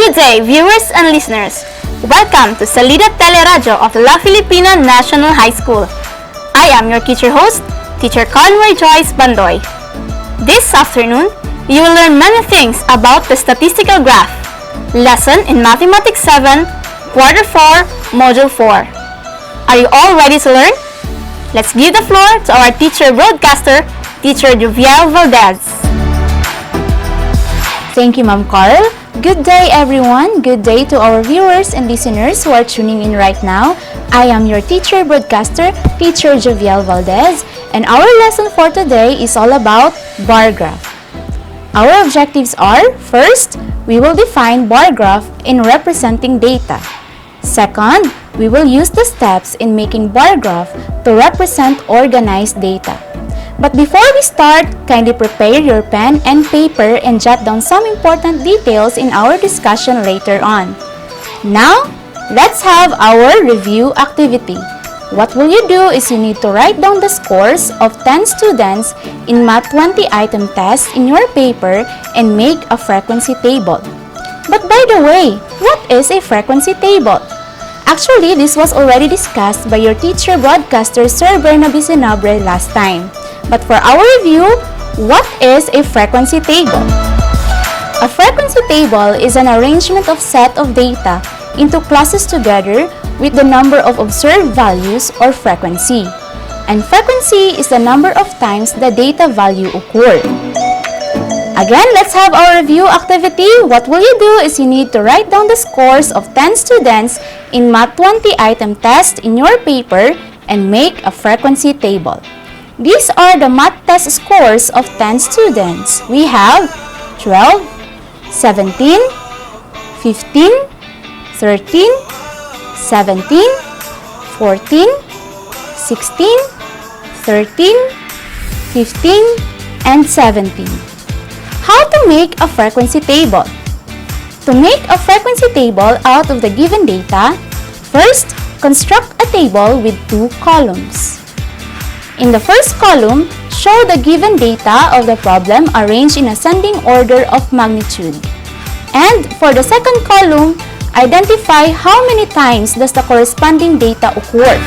Good day, viewers and listeners. Welcome to Salida Teleradio of La Filipina National High School. I am your teacher host, Teacher Conway Joyce Bandoy. This afternoon, you will learn many things about the statistical graph, lesson in Mathematics 7, Quarter 4, Module 4. Are you all ready to learn? Let's give the floor to our teacher broadcaster, Teacher Joviel Valdez. Thank you, Ma'am Carl. Good day, everyone. Good day to our viewers and listeners who are tuning in right now. I am your teacher broadcaster, Teacher Joviel Valdez, and our lesson for today is all about bar graph. Our objectives are, first, we will define bar graph in representing data. Second, we will use the steps in making bar graph to represent organized data. But before we start, kindly prepare your pen and paper and jot down some important details in our discussion later on. Now, let's have our review activity. What will you do is you need to write down the scores of 10 students in Math 20 item test in your paper and make a frequency table. But by the way, what is a frequency table? Actually, this was already discussed by your teacher broadcaster, Sir Bernabe Sinabre last time. But for our review, what is a frequency table? A frequency table is an arrangement of set of data into classes together with the number of observed values or frequency. And frequency is the number of times the data value occurred. Again, let's have our review activity. What will you do is you need to write down the scores of 10 students in Math 20 item test in your paper and make a frequency table. These are the math test scores of 10 students. We have 12, 17, 15, 13, 17, 14, 16, 13, 15, and 17. How to make a frequency table? To make a frequency table out of the given data, first, construct a table with two columns. In the first column, show the given data of the problem arranged in ascending order of magnitude. And for the second column, identify how many times does the corresponding data occur.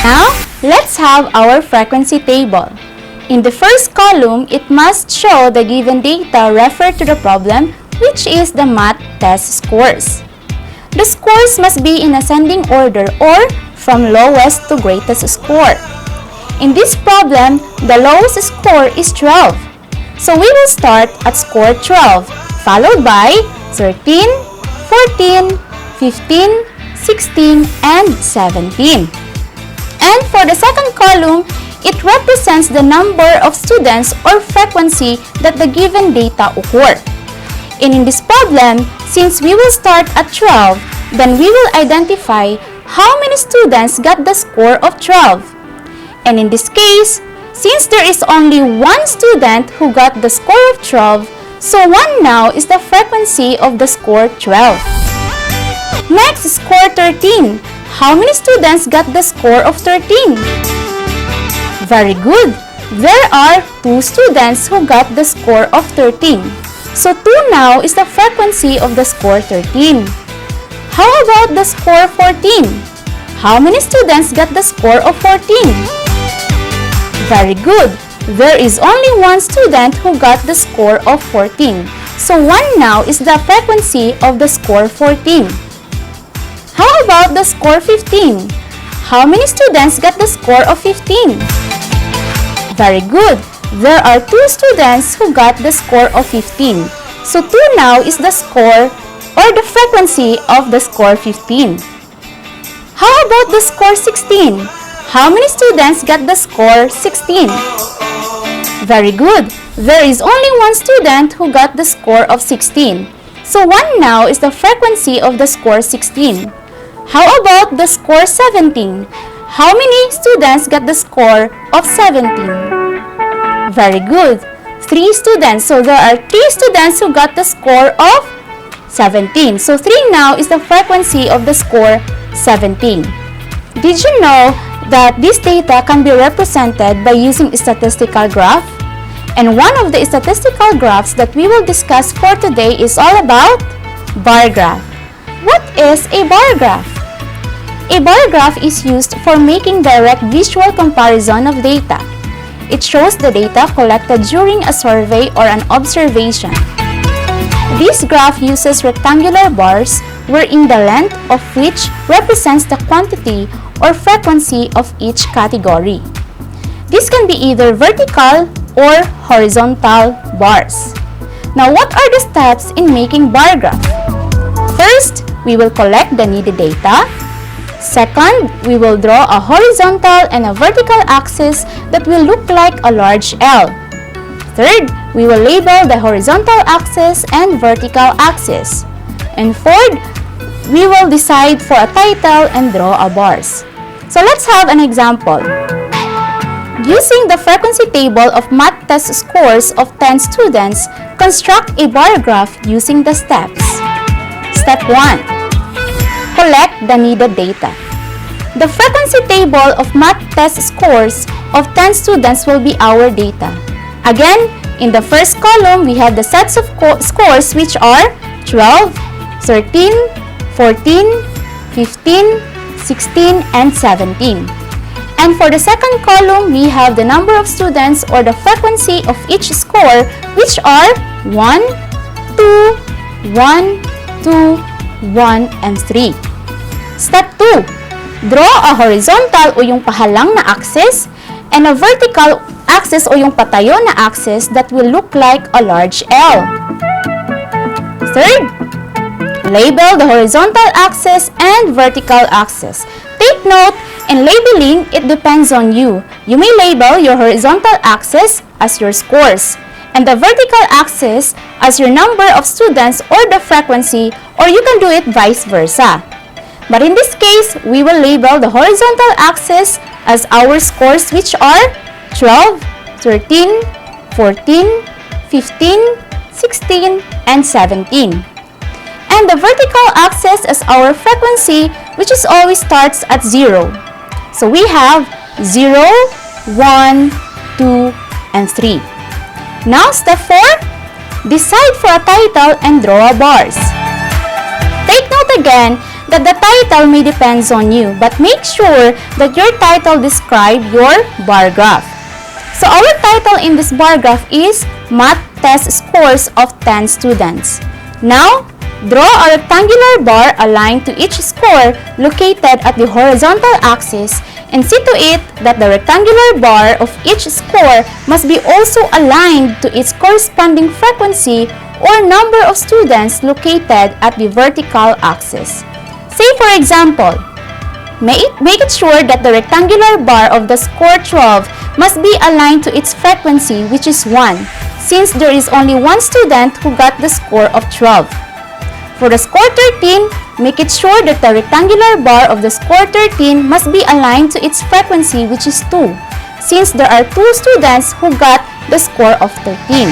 Now, let's have our frequency table. In the first column, it must show the given data referred to the problem, which is the math test scores. The scores must be in ascending order or from lowest to greatest score. In this problem, the lowest score is 12. So we will start at score 12, followed by 13, 14, 15, 16, and 17. And for the second column, it represents the number of students or frequency that the given data occur. And in this problem, since we will start at 12, then we will identify how many students got the score of 12. And in this case, since there is only one student who got the score of 12, so 1 now is the frequency of the score 12. Next, score 13. How many students got the score of 13? Very good. There are 2 students who got the score of 13. So 2 now is the frequency of the score 13. How about the score 14? How many students got the score of 14? Very good. There is only 1 student who got the score of 14. So 1 now is the frequency of the score 14. How about the score 15? How many students got the score of 15? Very good. There are 2 students who got the score of 15. So 2 now is the score or the frequency of the score 15. How about the score 16? How many students got the score 16? Very good. There is only 1 student who got the score of 16. So 1 now is the frequency of the score 16. How about the score 17? How many students got the score of 17? Very good. 3 students. So there are 3 students who got the score of 17. So 3 now is the frequency of the score 17. Did you know that this data can be represented by using a statistical graph? And one of the statistical graphs that we will discuss for today is all about Bar graph. What is a bar graph? A bar graph is used for making direct visual comparison of data. It shows the data collected during a survey or an observation. This graph uses rectangular bars wherein the length of which represents the quantity or frequency of each category. This can be either vertical or horizontal bars. Now, what are the steps in making bar graph? First, we will collect the needed data. Second, we will draw a horizontal and a vertical axis that will look like a large L. Third, we will label the horizontal axis and vertical axis. And fourth, we will decide for a title and draw a bars. So let's have an example. Using the frequency table of math test scores of 10 students, construct a bar graph using the steps. Step 1. Collect the needed data. The frequency table of math test scores of 10 students will be our data. Again, in the first column, we have the sets of scores which are 12, 13, 14, 15, 16, and 17. And for the second column, we have the number of students or the frequency of each score which are 1, 2, 1, 2, 1, and 3. Step 2. Draw a horizontal o yung pahalang na axis and a vertical axis o yung patayo na axis that will look like a large L. Third, label the horizontal axis and vertical axis. Take note, in labeling, it depends on you. You may label your horizontal axis as your scores and the vertical axis as your number of students or the frequency, or you can do it vice versa. But in this case, we will label the horizontal axis as our scores which are 12, 13, 14, 15, 16, and 17. And the vertical axis as our frequency which is always starts at 0. So we have 0, 1, 2, and 3. Now step 4, decide for a title and draw bars. Take note again that the title may depends on you, but make sure that your title describe your bar graph. So our title in this bar graph is Math Test Scores of 10 Students. Now, draw a rectangular bar aligned to each score located at the horizontal axis and see to it that the rectangular bar of each score must be also aligned to its corresponding frequency or number of students located at the vertical axis. Say for example, make it sure that the rectangular bar of the score 12 must be aligned to its frequency which is 1, since there is only one student who got the score of 12. For the score 13, make it sure that the rectangular bar of the score 13 must be aligned to its frequency which is 2, since there are 2 students who got the score of 13.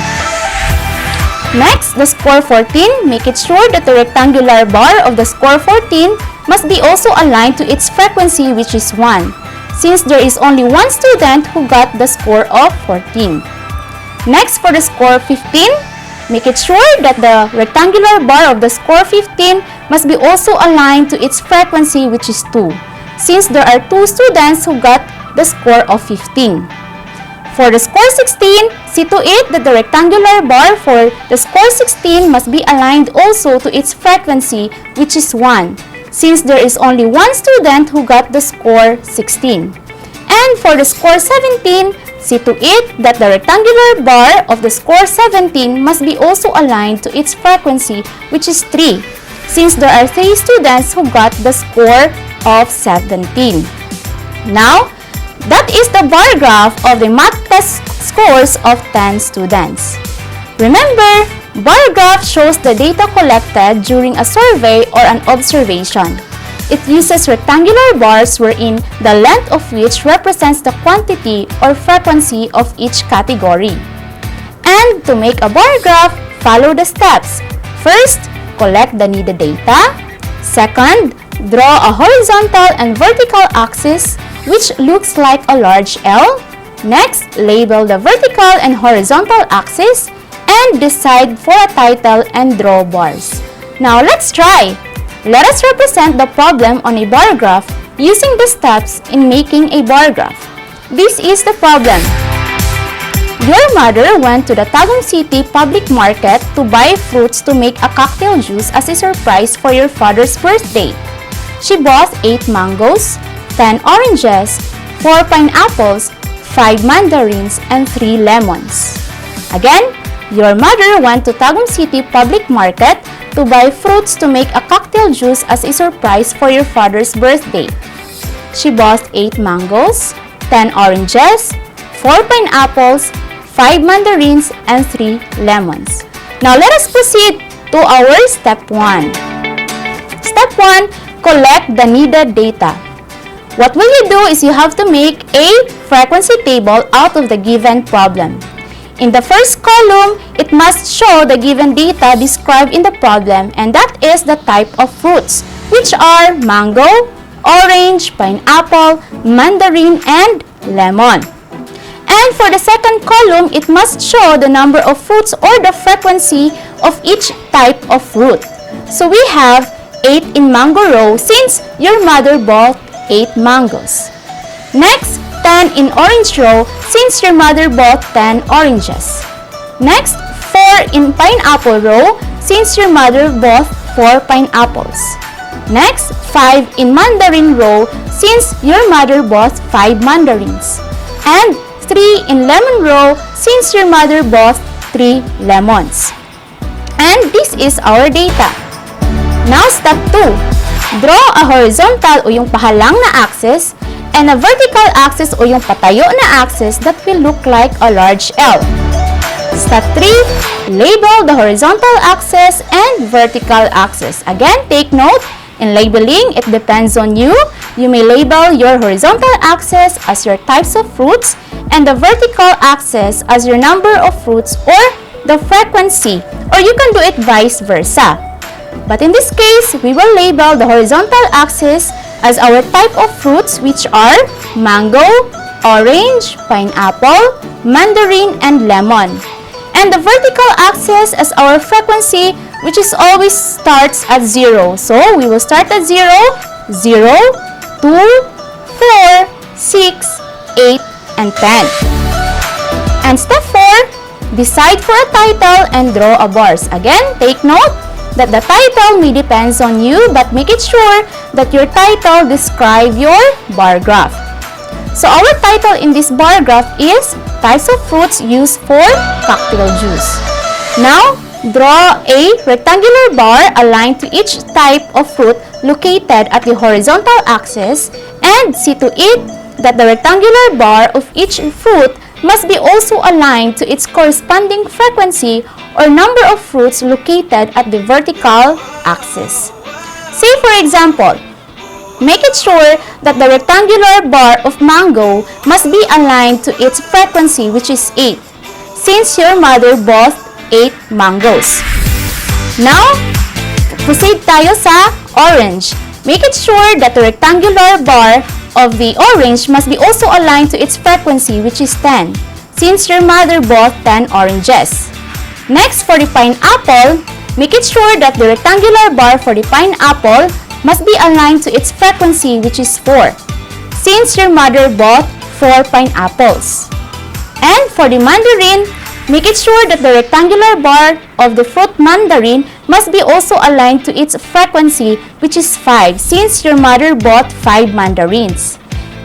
Next, the score 14, make it sure that the rectangular bar of the score 14 must be also aligned to its frequency which is 1, since there is only one student who got the score of 14. Next, for the score 15, make it sure that the rectangular bar of the score 15 must be also aligned to its frequency which is 2, since there are 2 students who got the score of 15. For the score 16, see to it that the rectangular bar for the score 16 must be aligned also to its frequency which is 1, since there is only one student who got the score 16. And for the score 17, see to it that the rectangular bar of the score 17 must be also aligned to its frequency which is 3, since there are 3 students who got the score of 17. Now, that is the bar graph of the math test scores of 10 students. Remember, bar graph shows the data collected during a survey or an observation. It uses rectangular bars wherein the length of which represents the quantity or frequency of each category. And to make a bar graph, follow the steps. First, collect the needed data. Second, draw a horizontal and vertical axis which looks like a large L. Next, label the vertical and horizontal axis and decide for a title and draw bars. Now let's try. Let us represent the problem on a bar graph using the steps in making a bar graph. This is the problem. Your mother went to the Tagum City public market to buy fruits to make a cocktail juice as a surprise for your father's birthday. She bought 8 mangoes, 10 oranges, 4 pineapples, 5 mandarins, and 3 lemons. Again, your mother went to Tagum City public market to buy fruits to make a cocktail juice as a surprise for your father's birthday. She bought 8 mangoes, 10 oranges, 4 pineapples, 5 mandarins, and 3 lemons. Now let us proceed to our step 1. Step 1, collect the needed data. What will you do is you have to make a frequency table out of the given problem. In the first column, it must show the given data described in the problem, and that is the type of fruits, which are mango, orange, pineapple, mandarin, and lemon. And for the second column, it must show the number of fruits or the frequency of each type of fruit. So we have 8 in mango row since your mother bought 8 mangoes. Next, 10 in orange row since your mother bought 10 oranges. Next, 4 in pineapple row since your mother bought 4 pineapples. Next, 5 in mandarin row since your mother bought 5 mandarins. And 3 in lemon row since your mother bought 3 lemons. And this is our data. Now, step 2. Draw a horizontal o yung pahalang na axis and a vertical axis o yung patayo na axis that will look like a large L. Step 3. Label the horizontal axis and vertical axis. Again, take note, in labeling, it depends on you. You may label your horizontal axis as your types of fruits and the vertical axis as your number of fruits or the frequency, or you can do it vice versa. But in this case, we will label the horizontal axis as our type of fruits, which are mango, orange, pineapple, mandarin, and lemon. And the vertical axis as our frequency, which is always starts at 0. So we will start at 0, 0, 2, 4, 6, 8, and 10. And step 4, decide for a title and draw a bars. Again, take note that the title may depends on you, but make it sure that your title describe your bar graph. So our title in this bar graph is types of fruits used for cocktail juice. Now, draw a rectangular bar aligned to each type of fruit located at the horizontal axis and see to it that the rectangular bar of each fruit must be also aligned to its corresponding frequency or number of fruits located at the vertical axis. Say for example, make it sure that the rectangular bar of mango must be aligned to its frequency, which is 8, since your mother bought 8 mangoes. Now, proceed tayo sa orange. Make it sure that the rectangular bar of the orange must be also aligned to its frequency, which is 10, since your mother bought 10 oranges. Next, for the pineapple, make it sure that the rectangular bar for the pineapple must be aligned to its frequency, which is 4, since your mother bought 4 pineapples. And for the mandarin, make it sure that the rectangular bar of the fruit mandarin must be also aligned to its frequency, which is 5, since your mother bought 5 mandarins.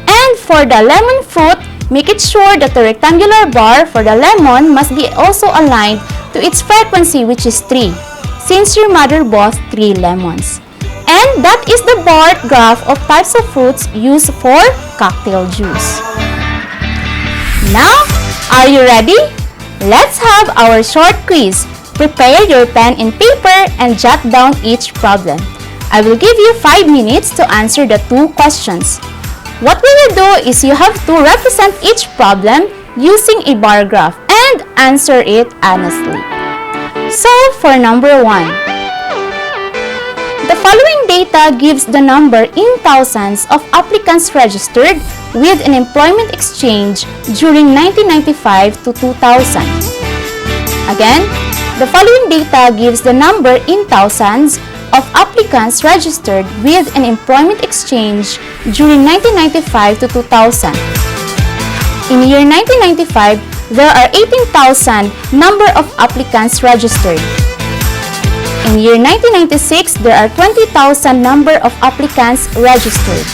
And for the lemon fruit, make it sure that the rectangular bar for the lemon must be also aligned to its frequency, which is 3, since your mother bought 3 lemons. And that is the bar graph of types of fruits used for cocktail juice. Now, are you ready? Let's have our short quiz. Prepare your pen and paper and jot down each problem. I will give you 5 minutes to answer the 2 questions. What we will do is you have to represent each problem using a bar graph and answer it honestly. So, for number 1. The following data gives the number in thousands of applicants registered with an employment exchange during 1995 to 2000. Again, The following data gives the number in thousands of applicants registered with an employment exchange during 1995 to 2000. In year 1995, there are 18,000 number of applicants registered. In year 1996, there are 20,000 number of applicants registered.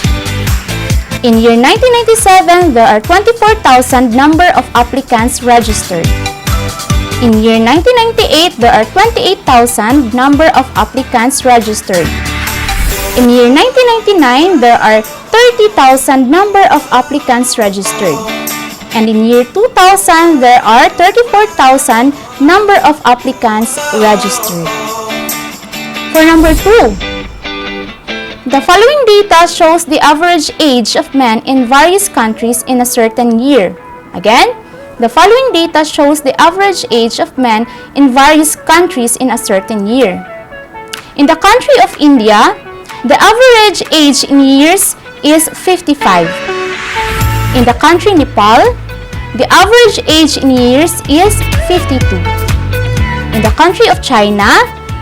In year 1997, there are 24,000 number of applicants registered. In year 1998, there are 28,000 number of applicants registered. In year 1999, there are 30,000 number of applicants registered. And in year 2000, there are 34,000 number of applicants registered. For number 2, the following data shows the average age of men in various countries in a certain year. Again, the following data shows the average age of men in various countries in a certain year. In the country of India, the average age in years is 55. In the country Nepal, the average age in years is 52. In the country of China,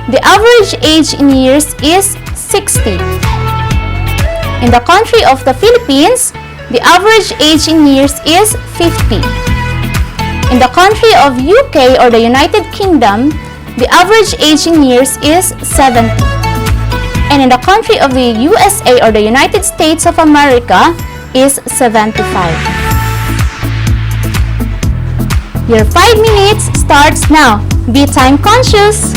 the average age in years is 60. In the country of the Philippines, the average age in years is 50. In the country of UK or the United Kingdom, the average age in years is 70. And in the country of the USA or the United States of America is 75. Your 5 minutes starts now. Be time conscious.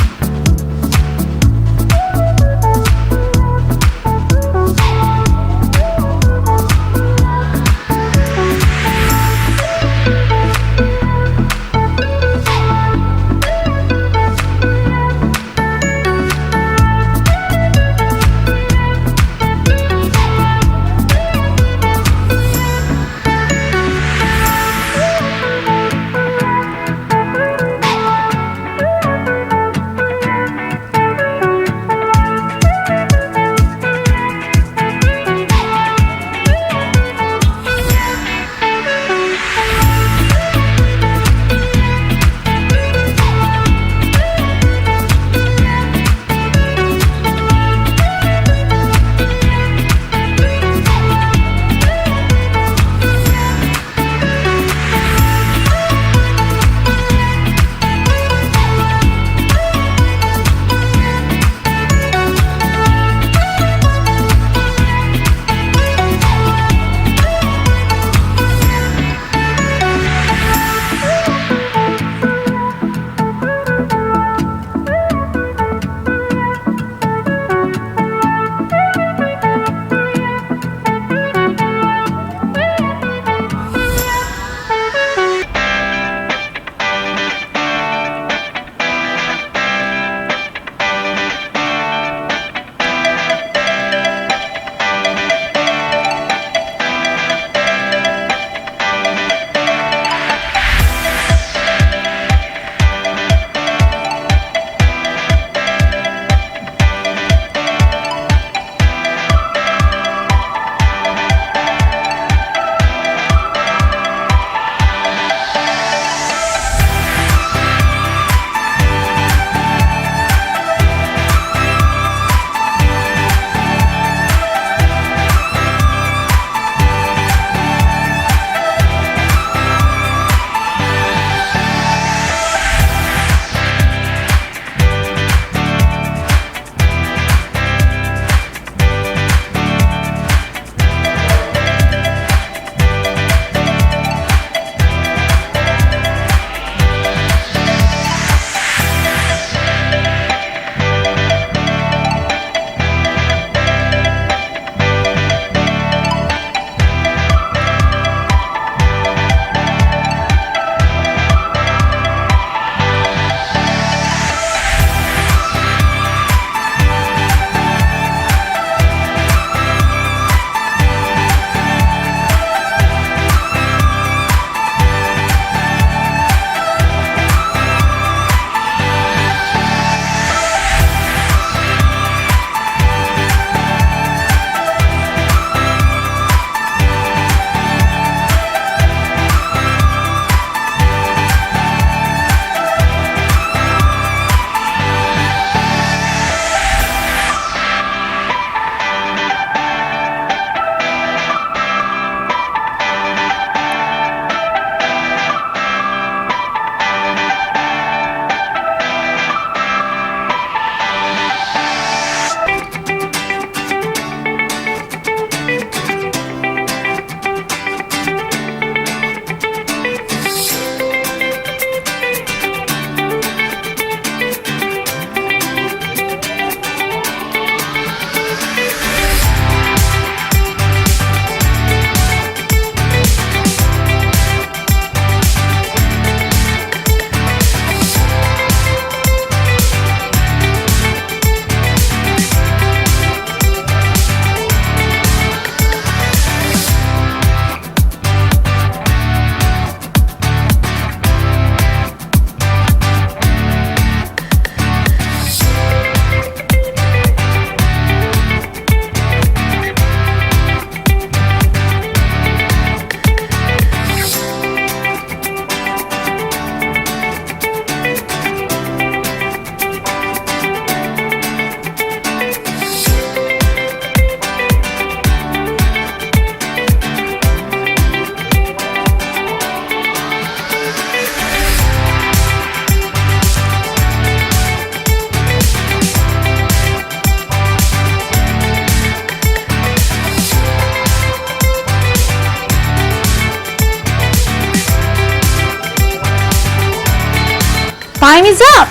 time is up!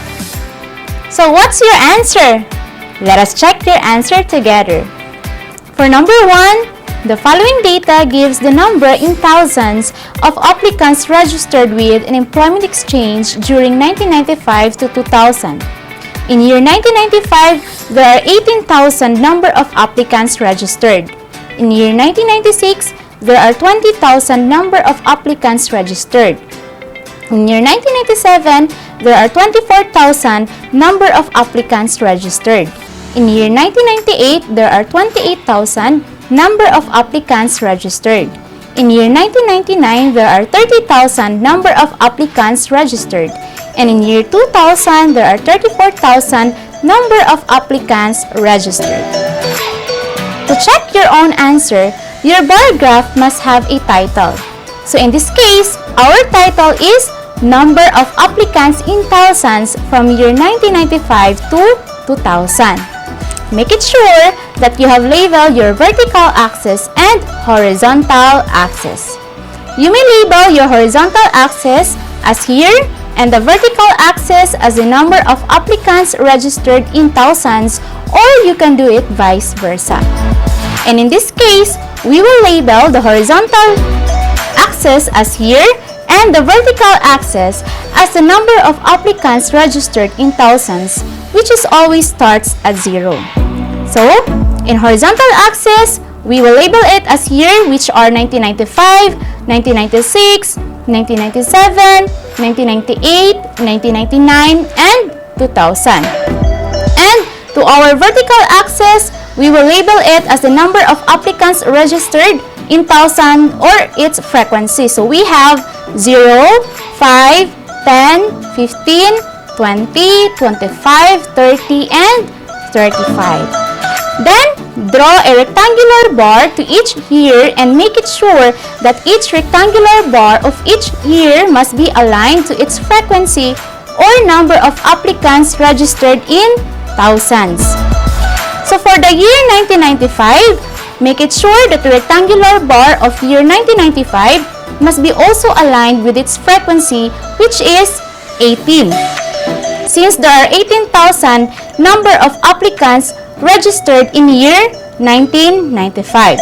So what's your answer? Let us check your answer together. For number 1, the following data gives the number in thousands of applicants registered with an employment exchange during 1995 to 2000. In year 1995, there are 18,000 number of applicants registered. In year 1996, there are 20,000 number of applicants registered. In year 1997, there are 24,000 number of applicants registered. In year 1998, there are 28,000 number of applicants registered. In year 1999, there are 30,000 number of applicants registered. And in year 2000, there are 34,000 number of applicants registered. To check your own answer, your bar graph must have a title. So in this case, our title is Number of Applicants in Thousands from year 1995 to 2000. Make it sure that you have labeled your vertical axis and horizontal axis. You may label your horizontal axis as here and the vertical axis as the number of applicants registered in thousands, or you can do it vice versa. And in this case, we will label the horizontal axis as here and the vertical axis as the number of applicants registered in thousands, which is always starts at 0. So, in horizontal axis, we will label it as year, which are 1995, 1996, 1997, 1998, 1999, and 2000. And to our vertical axis, we will label it as the number of applicants registered in thousand or its frequency. So we have 0, 5, 10, 15, 20, 25, 30, and 35. Then, draw a rectangular bar to each year and make it sure that each rectangular bar of each year must be aligned to its frequency or number of applicants registered in thousands. So for the year 1995, make it sure that the rectangular bar of year 1995 must be also aligned with its frequency, which is 18. Since there are 18,000 number of applicants registered in year 1995.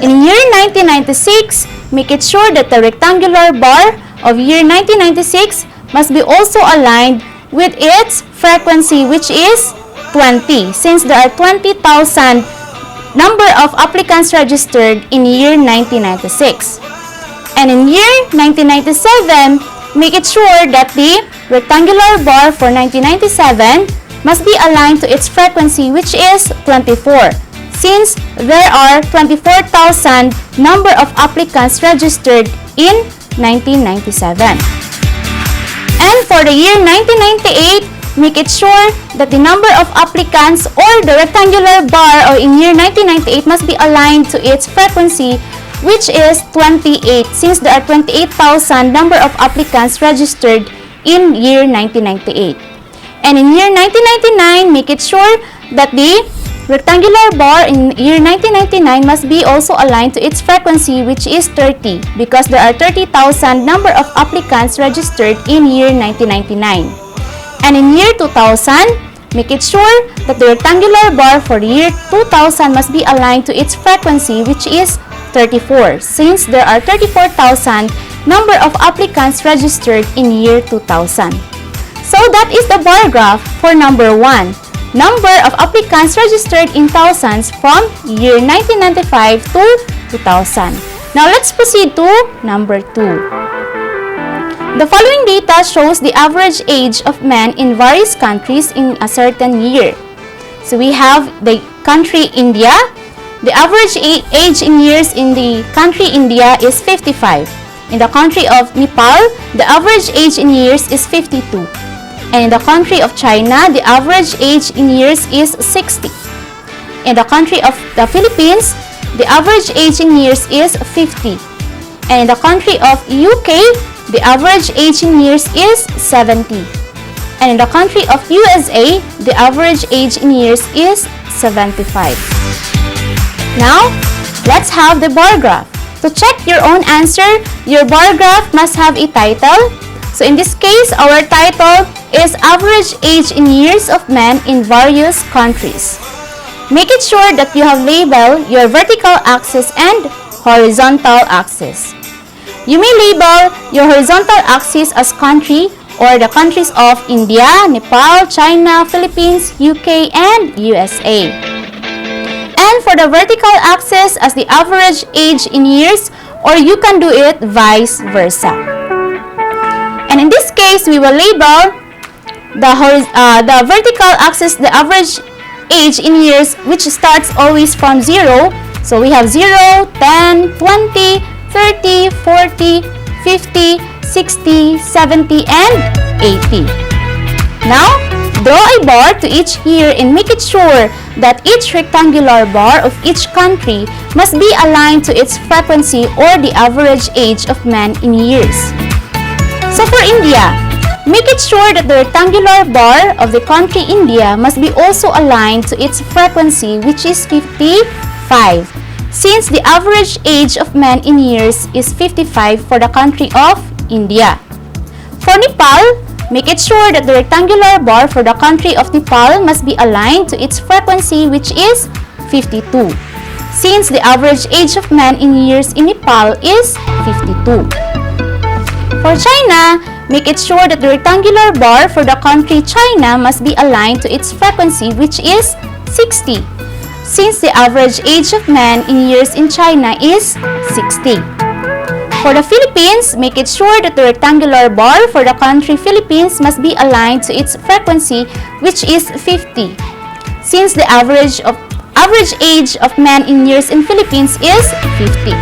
In year 1996, make it sure that the rectangular bar of year 1996 must be also aligned with its frequency, which is 20, since there are 20,000 number of applicants registered in year 1996. And in year 1997, make it sure that the rectangular bar for 1997 must be aligned to its frequency, which is 24, since there are 24,000 number of applicants registered in 1997. And for the year 1998, make it sure that the number of applicants or the rectangular bar or in year 1998 must be aligned to its frequency, which is 28, since there are 28,000 number of applicants registered in year 1998. And in year 1999, make it sure that the rectangular bar in year 1999 must be also aligned to its frequency, which is 30, because there are 30,000 number of applicants registered in year 1999. And in year 2000, make it sure that the rectangular bar for the year 2000 must be aligned to its frequency, which is 34, since there are 34,000 number of applicants registered in year 2000. So that is the bar graph for number 1, number of applicants registered in thousands from year 1995 to 2000. Now let's proceed to number 2. The following data shows the average age of men in various countries in a certain year. So we have the country India. The average age in years in the country India is 55. In the country of Nepal, the average age in years is 52. And in the country of China, the average age in years is 60. In the country of the Philippines, the average age in years is 50. And in the country of UK, the average age in years is 70. And in the country of USA, the average age in years is 75. Now, let's have the bar graph. To check your own answer, your bar graph must have a title. So in this case, our title is average age in years of men in various countries. Make it sure that you have labeled your vertical axis and horizontal axis. You may label your horizontal axis as country or the countries of India, Nepal, China, Philippines, UK, and USA. And for the vertical axis as the average age in years, or you can do it vice versa. And in this case, we will label the vertical axis, the average age in years, which starts always from 0. So we have 0, 10, 20, 30, 40, 50, 60, 70, and 80. Now, draw a bar to each year and make it sure that each rectangular bar of each country must be aligned to its frequency or the average age of men in years. So for India, make it sure that the rectangular bar of the country India must be also aligned to its frequency, which is 55, since the average age of men in years is 55 for the country of India. For Nepal, make it sure that the rectangular bar for the country of Nepal must be aligned to its frequency, which is 52, since the average age of men in years in Nepal is 52. For China, make it sure that the rectangular bar for the country China must be aligned to its frequency, which is 60, since the average age of men in years in China is 60. For the Philippines, make it sure that the rectangular bar for the country Philippines must be aligned to its frequency, which is 50, since the average age of men in years in Philippines is 50.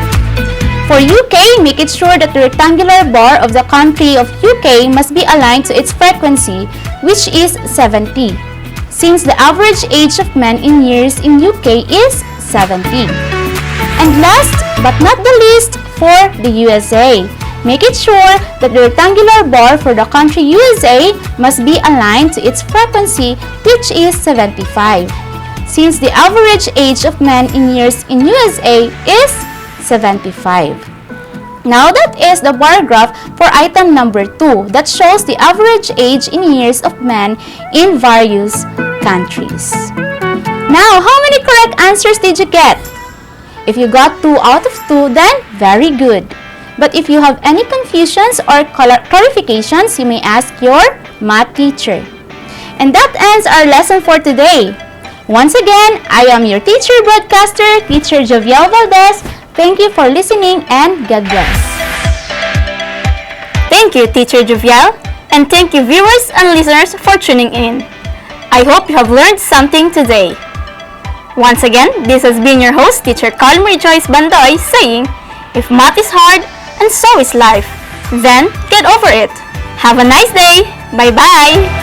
For UK, make it sure that the rectangular bar of the country of UK must be aligned to its frequency, which is 70, since the average age of men in years in UK is 70. And last but not the least, for the USA, make it sure that the rectangular bar for the country USA must be aligned to its frequency, which is 75, since the average age of men in years in USA is 75. Now that is the bar graph for item number 2 that shows the average age in years of men in various countries. Now, how many correct answers did you get? If you got 2 out of 2, then very good. But if you have any confusions or clarifications, you may ask your math teacher. And that ends our lesson for today. Once again, I am your teacher broadcaster, Teacher Joviel Valdez. Thank you for listening and God bless. Thank you, Teacher Joviel, and thank you viewers and listeners for tuning in. I hope you have learned something today. Once again, this has been your host, Teacher Calmarie Joyce Bandoy, saying, if math is hard and so is life, then get over it. Have a nice day. Bye-bye.